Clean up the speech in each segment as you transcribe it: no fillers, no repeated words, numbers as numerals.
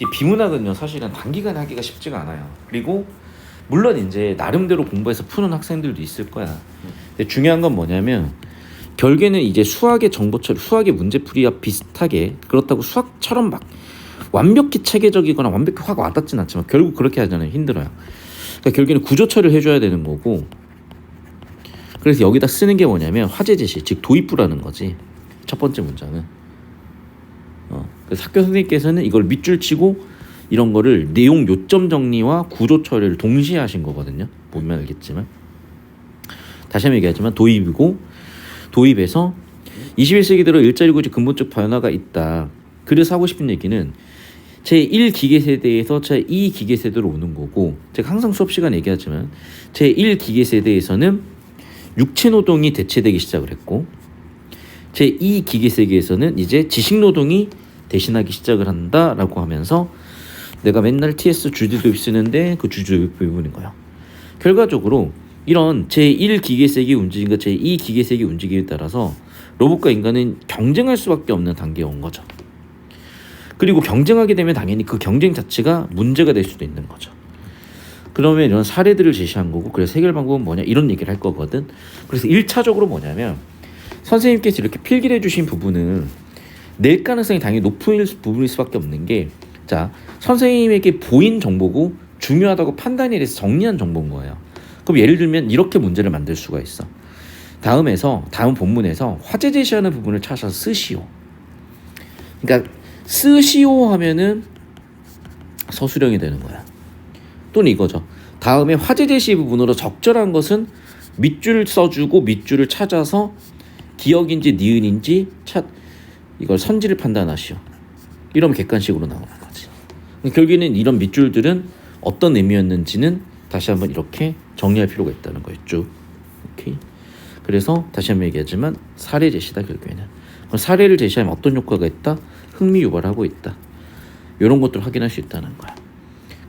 이 비문학은요 사실은 단기간에 하기가 쉽지가 않아요. 그리고 물론 이제 나름대로 공부해서 푸는 학생들도 있을 거야. 근데 중요한 건 뭐냐면 결국에는 이제 수학의 정보 처리, 수학의 문제풀이와 비슷하게 그렇다고 수학처럼 막 완벽히 체계적이거나 완벽히 확 와닿진 않지만 결국 그렇게 하잖아요. 힘들어요. 그러니까 결국에는 구조 처리를 해줘야 되는 거고. 그래서 여기다 쓰는 게 뭐냐면 화제 제시, 즉 도입부라는 거지. 첫 번째 문장은. 그래서 학교 선생님께서는 이걸 밑줄 치고 이런 거를 내용 요점 정리와 구조 처리를 동시에 하신 거거든요. 보면 알겠지만 다시 한번 얘기하지만 도입이고 도입에서 21세기 들어 일자리 구조 근본적 변화가 있다. 그래서 하고 싶은 얘기는 제1기계세대에서 제2기계세대로 오는 거고 제가 항상 수업 시간에 얘기하지만 제1기계세대에서는 육체노동이 대체되기 시작을 했고 제2기계세대에서는 이제 지식노동이 대신하기 시작을 한다라고 하면서 내가 맨날 TS 주제도입 쓰는데 그 주제도입 부분인 거예요. 결과적으로 이런 제1기계세기 움직임과 제2기계세기 움직임에 따라서 로봇과 인간은 경쟁할 수밖에 없는 단계에 온 거죠. 그리고 경쟁하게 되면 당연히 그 경쟁 자체가 문제가 될 수도 있는 거죠. 그러면 이런 사례들을 제시한 거고 그래서 해결 방법은 뭐냐 이런 얘기를 할 거거든. 그래서 1차적으로 뭐냐면 선생님께서 이렇게 필기를 해주신 부분은 낼 가능성이 당연히 높은 부분일 수밖에 없는 게 자 선생님에게 보인 정보고 중요하다고 판단이 돼서 정리한 정보인 거예요. 그럼 예를 들면 이렇게 문제를 만들 수가 있어. 다음 본문에서 화제 제시하는 부분을 찾아서 쓰시오. 그러니까 쓰시오 하면은 서술형이 되는 거야. 또는 이거죠. 다음에 화제 제시 부분으로 적절한 것은 밑줄 써주고 밑줄을 찾아서 기억인지 니은인지 이걸 선지를 판단하시오. 이러면 객관식으로 나오는 거지. 결국에는 이런 밑줄들은 어떤 의미였는지는 다시 한번 이렇게 정리할 필요가 있다는 거였죠. 오케이. 그래서 다시 한번 얘기하지만 사례 제시다 결국에는. 그럼 사례를 제시하면 어떤 효과가 있다? 흥미 유발하고 있다. 이런 것들을 확인할 수 있다는 거야.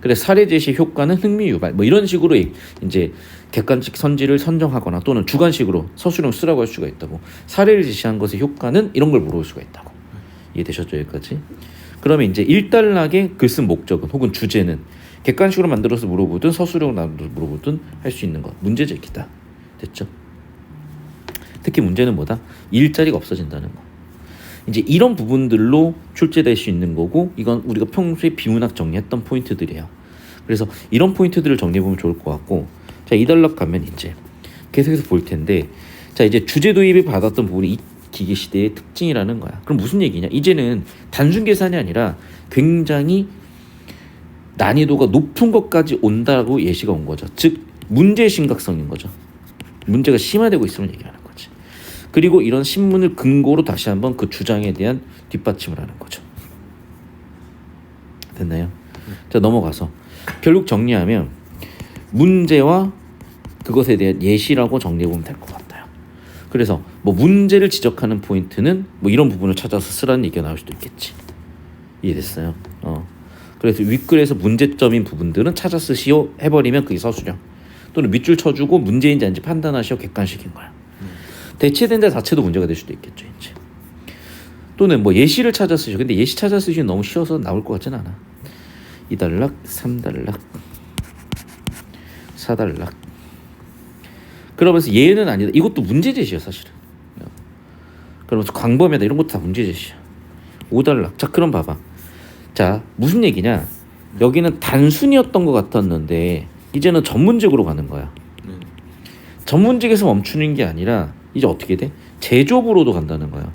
그래 사례 제시 효과는 흥미 유발. 뭐 이런 식으로 이제 객관식 선지를 선정하거나 또는 주관식으로 서술형 쓰라고 할 수가 있다고. 사례를 제시한 것의 효과는 이런 걸 물어볼 수가 있다고. 이해되셨죠 여기까지? 그러면 이제 일단락의 글 쓴 목적은 혹은 주제는 객관식으로 만들어서 물어보든 서술형으로 만들어서 물어보든 할 수 있는 것. 문제 제기다. 됐죠? 특히 문제는 뭐다? 일자리가 없어진다는 거. 이제 이런 부분들로 출제될 수 있는 거고 이건 우리가 평소에 비문학 정리했던 포인트들이에요. 그래서 이런 포인트들을 정리해보면 좋을 것 같고 자 2단락 가면 이제 계속해서 볼 텐데 자 이제 주제 도입이 받았던 부분이 이 기계 시대의 특징이라는 거야. 그럼 무슨 얘기냐? 이제는 단순 계산이 아니라 굉장히 난이도가 높은 것까지 온다고 예시가 온 거죠. 즉 문제의 심각성인 거죠. 문제가 심화되고 있음을 얘기하는 거지. 그리고 이런 신문을 근거로 다시 한번 그 주장에 대한 뒷받침을 하는 거죠. 됐나요? 자 넘어가서 결국 정리하면 문제와 그것에 대한 예시라고 정리해보면 될 것 같아요. 그래서 뭐 문제를 지적하는 포인트는 뭐 이런 부분을 찾아서 쓰라는 얘기가 나올 수도 있겠지. 이해됐어요? 그래서 윗글에서 문제점인 부분들은 찾아 쓰시오 해버리면 그게 서술형. 또는 밑줄 쳐주고 문제인지 아닌지 판단하시오 객관식인 거야. 대체된 데 자체도 문제가 될 수도 있겠죠. 이제. 또는 뭐 예시를 찾아 쓰시오. 근데 예시 찾아 쓰시면 너무 쉬워서 나올 것 같지는 않아. 2단락, 3단락, 4단락. 그러면서 얘는 아니다. 이것도 문제 제시야 사실은. 그러면서 광범위하다 이런 것도 다 문제 제시야. 5단락. 자 그럼 봐봐. 자 무슨 얘기냐? 여기는 단순이었던 것 같았는데 이제는 전문직으로 가는 거야. 전문직에서 멈추는 게 아니라 이제 어떻게 돼? 제조업으로도 간다는 거야.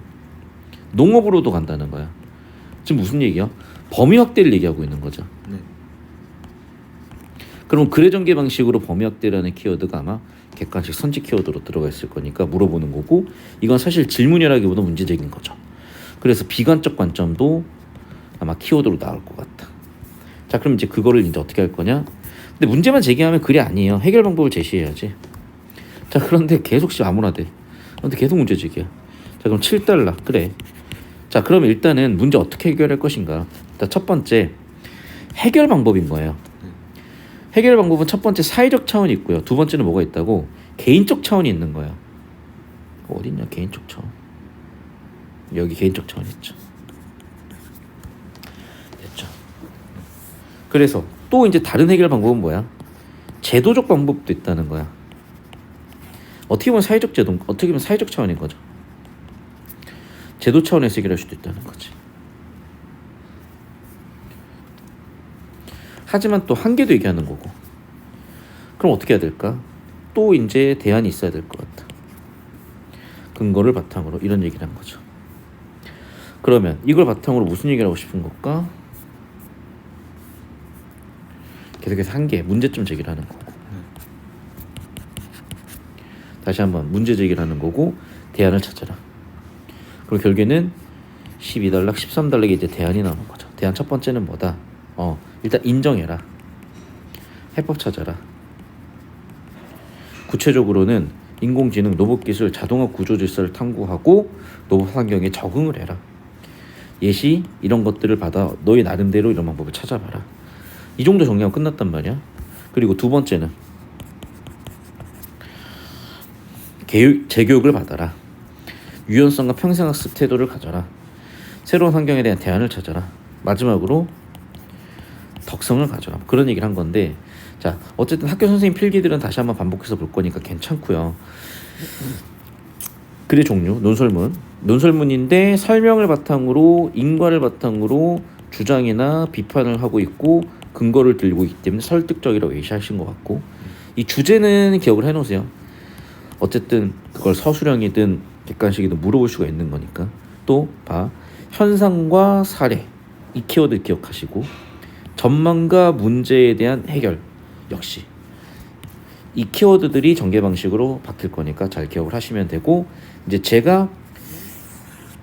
농업으로도 간다는 거야. 지금 무슨 얘기야? 범위 확대를 얘기하고 있는 거죠. 그럼 글의 전개 방식으로 범위 확대라는 키워드가 아마 객관식 선지 키워드로 들어가 있을 거니까 물어보는 거고 이건 사실 질문이라기보다 문제적인 거죠. 그래서 비관적 관점도 아마 키워드로 나올 것 같다. 자 그럼 이제 그거를 이제 어떻게 할 거냐? 근데 문제만 제기하면 글이 아니에요. 해결 방법을 제시해야지. 자 그런데 계속 아무나 돼. 그런데 계속 문제 제기야. 자 그럼 7달러 그래. 자 그럼 일단은 문제 어떻게 해결할 것인가? 자, 첫 번째 해결 방법인 거예요. 해결 방법은 첫 번째 사회적 차원이 있고요. 두 번째는 뭐가 있다고? 개인적 차원이 있는 거예요. 어딨냐 개인적 차원. 여기 개인적 차원이 있죠. 됐죠. 그래서 또 이제 다른 해결 방법은 뭐야? 제도적 방법도 있다는 거야. 어떻게 보면 사회적 제도, 어떻게 보면 사회적 차원인 거죠. 제도 차원에서 해결할 수도 있다는 거지. 하지만 또 한계도 얘기하는 거고. 그럼 어떻게 해야 될까? 또 이제 대안이 있어야 될 것 같다. 근거를 바탕으로 이런 얘기를 한 거죠. 그러면 이걸 바탕으로 무슨 얘기를 하고 싶은 걸까? 계속해서 한계, 문제점 제기를 하는 거고. 다시 한번 문제 제기를 하는 거고 대안을 찾아라. 그리고 결국에는 12단락, 13단락에 이제 대안이 나오는 거죠. 대안 첫 번째는 뭐다? 일단 인정해라. 해법 찾아라. 구체적으로는 인공지능, 로봇기술, 자동화 구조질서를 탐구하고 로봇 환경에 적응을 해라. 예시 이런 것들을 받아 너희 나름대로 이런 방법을 찾아봐라. 이 정도 정리하면 끝났단 말이야. 그리고 두 번째는 재교육을 받아라. 유연성과 평생학습 태도를 가져라. 새로운 환경에 대한 대안을 찾아라. 마지막으로 덕성을 가져라. 그런 얘기를 한 건데, 자 어쨌든 학교 선생님 필기들은 다시 한번 반복해서 볼 거니까 괜찮고요. 글의 종류, 논설문인데 설명을 바탕으로 인과를 바탕으로 주장이나 비판을 하고 있고 근거를 들고 있기 때문에 설득적이라고 예시하신 것 같고, 이 주제는 기억을 해놓으세요. 어쨌든 그걸 서술형이든 객관식이든 물어볼 수가 있는 거니까. 또 봐, 현상과 사례, 이 키워드 기억하시고, 전망과 문제에 대한 해결, 역시 이 키워드들이 전개 방식으로 바뀔 거니까 잘 기억을 하시면 되고, 이제 제가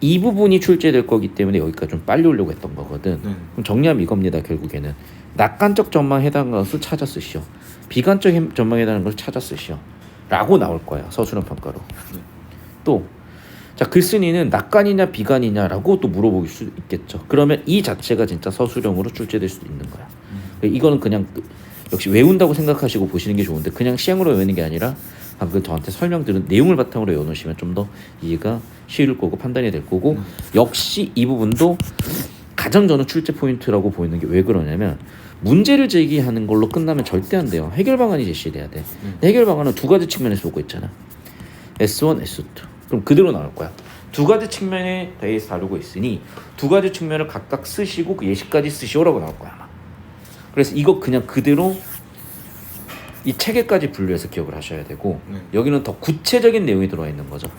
이 부분이 출제될 거기 때문에 여기까지 좀 빨리 오려고 했던 거거든. 그럼 정리하면 이겁니다. 결국에는 낙관적 전망에 해당하는 것을 찾아 쓰시오, 비관적 전망에 해당하는 것을 찾아 쓰시오 라고 나올 거야, 서술형 평가로. 또 자, 글쓴이는 낙관이냐 비관이냐라고 또 물어볼 수 있겠죠. 그러면 이 자체가 진짜 서술형으로 출제될 수도 있는 거야. 이거는 그냥 역시 외운다고 생각하시고 보시는 게 좋은데, 그냥 시행으로 외우는 게 아니라 방금 저한테 설명드린 내용을 바탕으로 외워놓으시면 좀 더 이해가 쉬울 거고 판단이 될 거고, 역시 이 부분도 가장 저는 출제 포인트라고 보이는 게, 왜 그러냐면 문제를 제기하는 걸로 끝나면 절대 안 돼요. 해결 방안이 제시돼야 돼. 해결 방안은 두 가지 측면에서 보고 있잖아. S1, S2. 그럼 그대로 나올 거야. 두 가지 측면에 대해서 다루고 있으니 두 가지 측면을 각각 쓰시고 그 예시까지 쓰시오라고 나올 거야 아마. 그래서 이거 그냥 그대로 이 체계까지 분류해서 기억을 하셔야 되고, 여기는 더 구체적인 내용이 들어와 있는 거죠.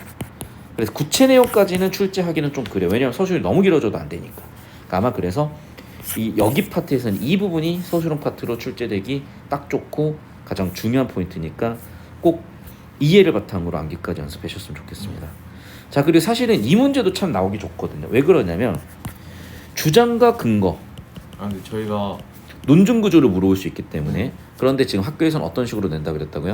그래서 구체 내용까지는 출제하기는 좀 그래요. 왜냐하면 서술이 너무 길어져도 안 되니까. 그러니까 아마 그래서 이 여기 파트에서는 이 부분이 서술형 파트로 출제되기 딱 좋고 가장 중요한 포인트니까 꼭 이해를 바탕으로 암기까지 연습하셨으면 좋겠습니다. 자, 그리고 사실은 이 문제도 참 나오기 좋거든요. 왜 그러냐면 주장과 근거, 근데 저희가 논증 구조를 물어볼 수 있기 때문에. 그런데 지금 학교에서는 어떤 식으로 낸다 그랬다고요?